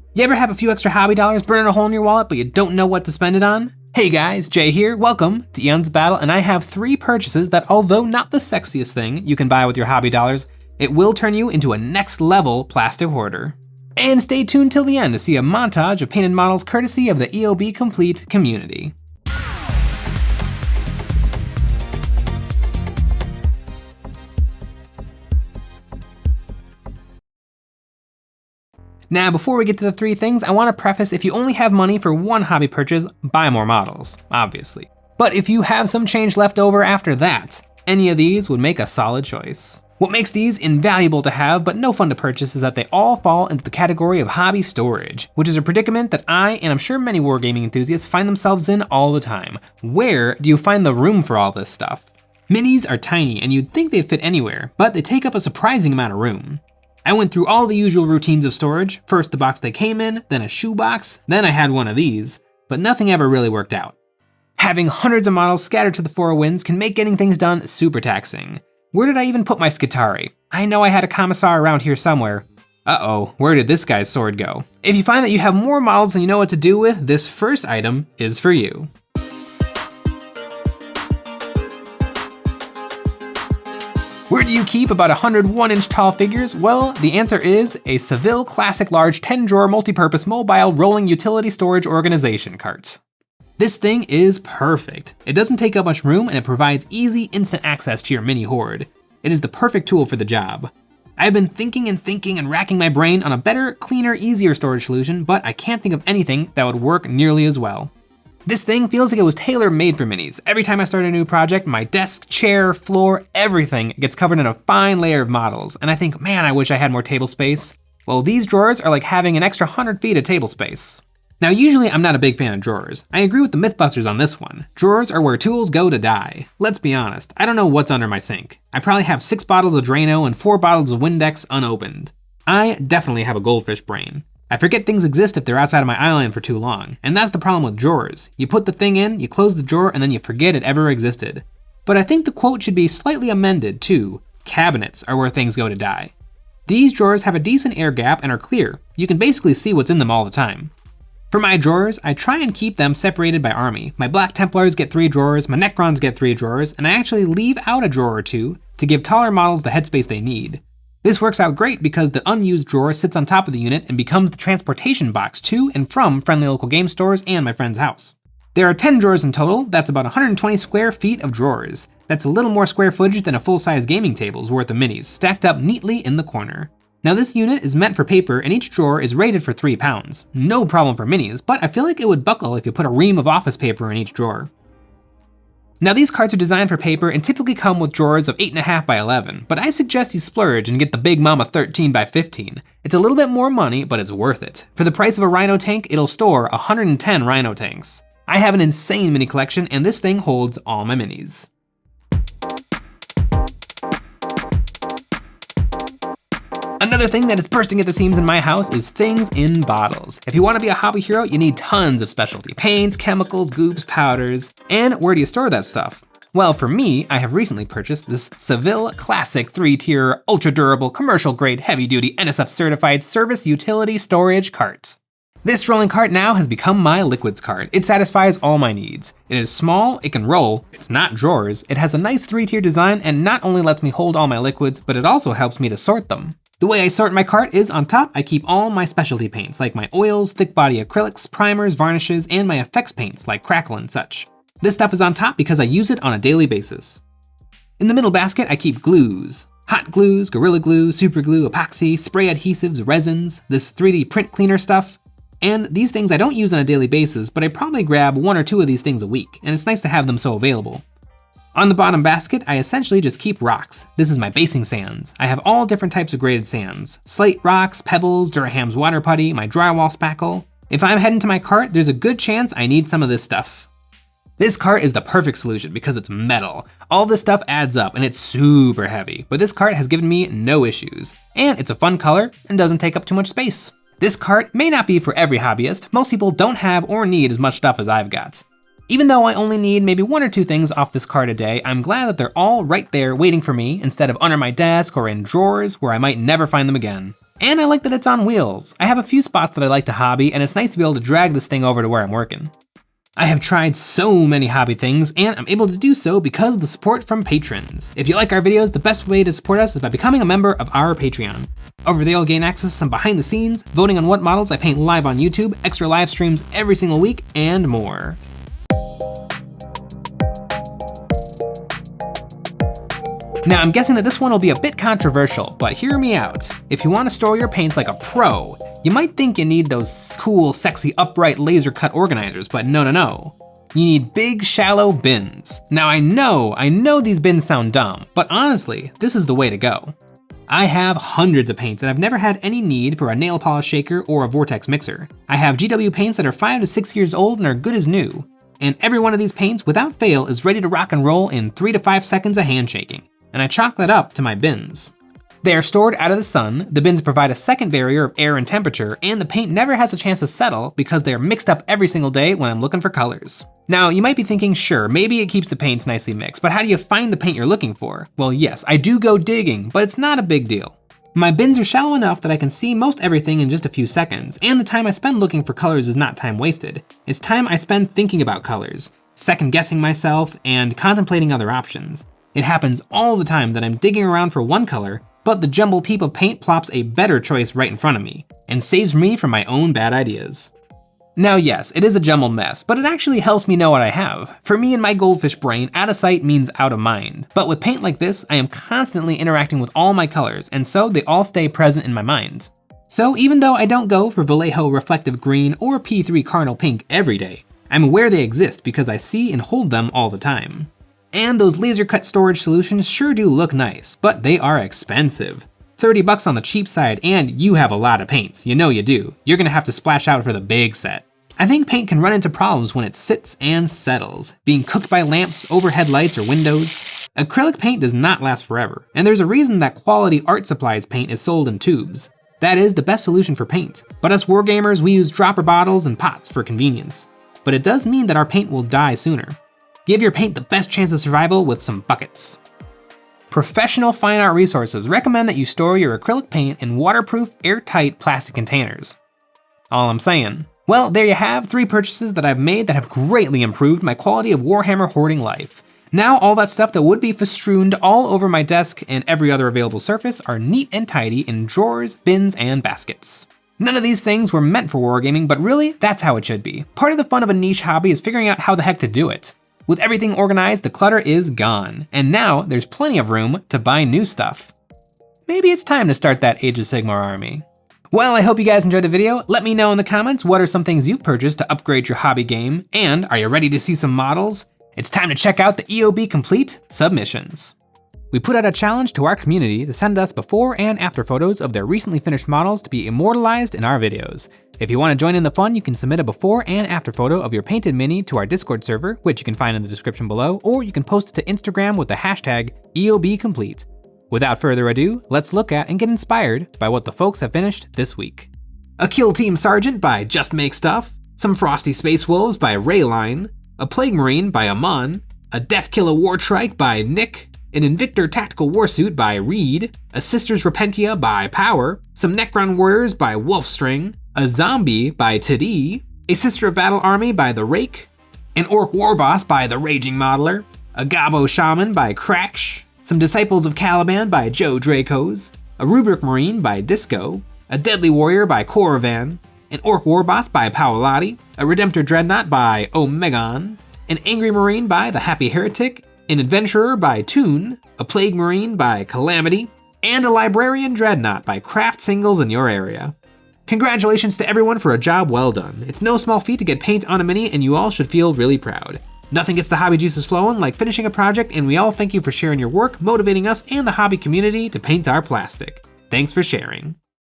You ever have a few extra hobby dollars burning a hole in your wallet, but you don't know what to spend it on? Hey guys, Jay here, welcome to EonsBattle, and I have 3 purchases that, although not the sexiest thing you can buy with your hobby dollars, it will turn you into a next level plastic hoarder. And stay tuned till the end to see a montage of painted models courtesy of the EOB Complete community. Now, before we get to the 3 things, I want to preface if you only have money for one hobby purchase, buy more models, obviously. But if you have some change left over after that, any of these would make a solid choice. What makes these invaluable to have but no fun to purchase is that they all fall into the category of hobby storage, which is a predicament that I, and I'm sure many wargaming enthusiasts, find themselves in all the time. Where do you find the room for all this stuff? Minis are tiny and you'd think they'd fit anywhere, but they take up a surprising amount of room. I went through all the usual routines of storage, first the box they came in, then a shoebox, then I had one of these, but nothing ever really worked out. Having hundreds of models scattered to the 4 winds can make getting things done super taxing. Where did I even put my Skitarii? I know I had a Commissar around here somewhere. Uh-oh, where did this guy's sword go? If you find that you have more models than you know what to do with, this first item is for you. Where do you keep about 101-inch tall figures? Well, the answer is a Seville Classic Large 10-drawer multi-purpose mobile rolling utility storage organization cart. This thing is perfect. It doesn't take up much room and it provides easy, instant access to your mini hoard. It is the perfect tool for the job. I've been thinking and racking my brain on a better, cleaner, easier storage solution, but I can't think of anything that would work nearly as well. This thing feels like it was tailor-made for minis. Every time I start a new project, my desk, chair, floor, everything gets covered in a fine layer of models, and I think, man, I wish I had more table space. Well, these drawers are like having an extra 100 feet of table space. Now, usually I'm not a big fan of drawers. I agree with the Mythbusters on this one. Drawers are where tools go to die. Let's be honest, I don't know what's under my sink. I probably have 6 bottles of Drano and 4 bottles of Windex unopened. I definitely have a goldfish brain. I forget things exist if they're outside of my island for too long, and that's the problem with drawers. You put the thing in, you close the drawer, and then you forget it ever existed. But I think the quote should be slightly amended to, cabinets are where things go to die. These drawers have a decent air gap and are clear. You can basically see what's in them all the time. For my drawers, I try and keep them separated by army. My Black Templars get 3 drawers, my Necrons get 3 drawers, and I actually leave out a drawer or 2 to give taller models the headspace they need. This works out great because the unused drawer sits on top of the unit and becomes the transportation box to and from friendly local game stores and my friend's house. There are 10 drawers in total, that's about 120 square feet of drawers. That's a little more square footage than a full-size gaming table's worth of minis, stacked up neatly in the corner. Now this unit is meant for paper and each drawer is rated for 3 pounds. No problem for minis, but I feel like it would buckle if you put a ream of office paper in each drawer. Now these carts are designed for paper and typically come with drawers of 8.5 by 11, but I suggest you splurge and get the Big Mama 13 by 15. It's a little bit more money, but it's worth it. For the price of a Rhino tank, it'll store 110 Rhino tanks. I have an insane mini collection and this thing holds all my minis. Another thing that is bursting at the seams in my house is things in bottles. If you want to be a hobby hero, you need tons of specialty paints, chemicals, goopes, powders. And where do you store that stuff? Well, for me, I have recently purchased this Seville Classic 3-tier, ultra-durable, commercial-grade, heavy-duty, NSF-certified service utility storage cart. This rolling cart now has become my liquids cart. It satisfies all my needs. It is small, it can roll, it's not drawers, it has a nice 3-tier design and not only lets me hold all my liquids, but it also helps me to sort them. The way I sort my cart is on top, I keep all my specialty paints like my oils, thick body acrylics, primers, varnishes, and my effects paints like Crackle and such. This stuff is on top because I use it on a daily basis. In the middle basket, I keep glues. Hot glues, Gorilla Glue, super glue, epoxy, spray adhesives, resins, this 3D print cleaner stuff. And these things I don't use on a daily basis, but I probably grab 1 or 2 of these things a week, and it's nice to have them so available. On the bottom basket, I essentially just keep rocks. This is my basing sands. I have all different types of graded sands. Slate rocks, pebbles, Duraham's water putty, my drywall spackle. If I'm heading to my cart, there's a good chance I need some of this stuff. This cart is the perfect solution because it's metal. All this stuff adds up and it's super heavy, but this cart has given me no issues. And it's a fun color and doesn't take up too much space. This cart may not be for every hobbyist. Most people don't have or need as much stuff as I've got. Even though I only need maybe 1 or 2 things off this cart a day, I'm glad that they're all right there waiting for me instead of under my desk or in drawers where I might never find them again. And I like that it's on wheels. I have a few spots that I like to hobby, and it's nice to be able to drag this thing over to where I'm working. I have tried so many hobby things, and I'm able to do so because of the support from patrons. If you like our videos, the best way to support us is by becoming a member of our Patreon. Over there you'll gain access to some behind the scenes, voting on what models I paint live on YouTube, extra live streams every single week, and more. Now I'm guessing that this one will be a bit controversial, but hear me out. If you want to store your paints like a pro, you might think you need those cool, sexy, upright laser cut organizers, but no. You need big, shallow bins. Now I know these bins sound dumb, but honestly, this is the way to go. I have hundreds of paints and I've never had any need for a nail polish shaker or a vortex mixer. I have GW paints that are 5 to 6 years old and are good as new. And every one of these paints, without fail, is ready to rock and roll in 3 to 5 seconds of handshaking. And I chalk that up to my bins. They are stored out of the sun, the bins provide a second barrier of air and temperature, and the paint never has a chance to settle because they are mixed up every single day when I'm looking for colors. Now, you might be thinking, sure, maybe it keeps the paints nicely mixed, but how do you find the paint you're looking for? Well, yes, I do go digging, but it's not a big deal. My bins are shallow enough that I can see most everything in just a few seconds, and the time I spend looking for colors is not time wasted. It's time I spend thinking about colors, second guessing myself, and contemplating other options. It happens all the time that I'm digging around for one color, but the jumbled heap of paint plops a better choice right in front of me, and saves me from my own bad ideas. Now yes, it is a jumbled mess, but it actually helps me know what I have. For me and my goldfish brain, out of sight means out of mind. But with paint like this, I am constantly interacting with all my colors, and so they all stay present in my mind. So even though I don't go for Vallejo Reflective Green or P3 Carnal Pink every day, I'm aware they exist because I see and hold them all the time. And those laser cut storage solutions sure do look nice, but they are expensive. $30 on the cheap side, and you have a lot of paints, you know you do. You're gonna have to splash out for the big set. I think paint can run into problems when it sits and settles, being cooked by lamps, overhead lights, or windows. Acrylic paint does not last forever, and there's a reason that quality art supplies paint is sold in tubes. That is the best solution for paint, but us wargamers, we use dropper bottles and pots for convenience. But it does mean that our paint will die sooner. Give your paint the best chance of survival with some buckets. Professional fine art resources recommend that you store your acrylic paint in waterproof, airtight plastic containers. All I'm saying. Well, there you have 3 purchases that I've made that have greatly improved my quality of Warhammer hoarding life. Now all that stuff that would be festooned all over my desk and every other available surface are neat and tidy in drawers, bins, and baskets. None of these things were meant for wargaming, but really, that's how it should be. Part of the fun of a niche hobby is figuring out how the heck to do it. With everything organized, the clutter is gone, and now there's plenty of room to buy new stuff. Maybe it's time to start that Age of Sigmar army. Well, I hope you guys enjoyed the video. Let me know in the comments what are some things you've purchased to upgrade your hobby game, and are you ready to see some models? It's time to check out the EOB Complete submissions. We put out a challenge to our community to send us before and after photos of their recently finished models to be immortalized in our videos. If you want to join in the fun, you can submit a before and after photo of your painted mini to our Discord server, which you can find in the description below, or you can post it to Instagram with the hashtag EOBComplete. Without further ado, let's look at and get inspired by what the folks have finished this week. A Kill Team Sergeant by Just Make Stuff, some Frosty Space Wolves by Rayline, a Plague Marine by Amon, a Death Killer War Trike by Nick, an Invictor Tactical Warsuit by Reed, a Sisters Repentia by Power, some Necron Warriors by Wolfstring, a Zombie by Tadee, a Sister of Battle Army by The Rake, an Orc Warboss by The Raging Modeler, a Gabo Shaman by Cracksh, some Disciples of Caliban by Joe Dracos, a Rubric Marine by Disco, a Deadly Warrior by Coravan, an Orc Warboss by Paolati, a Redemptor Dreadnought by Omegon, an Angry Marine by The Happy Heretic, an Adventurer by Toon, a Plague Marine by Calamity, and a Librarian Dreadnought by Craft Singles in your area. Congratulations to everyone for a job well done. It's no small feat to get paint on a mini, and you all should feel really proud. Nothing gets the hobby juices flowing like finishing a project, and we all thank you for sharing your work, motivating us and the hobby community to paint our plastic. Thanks for sharing.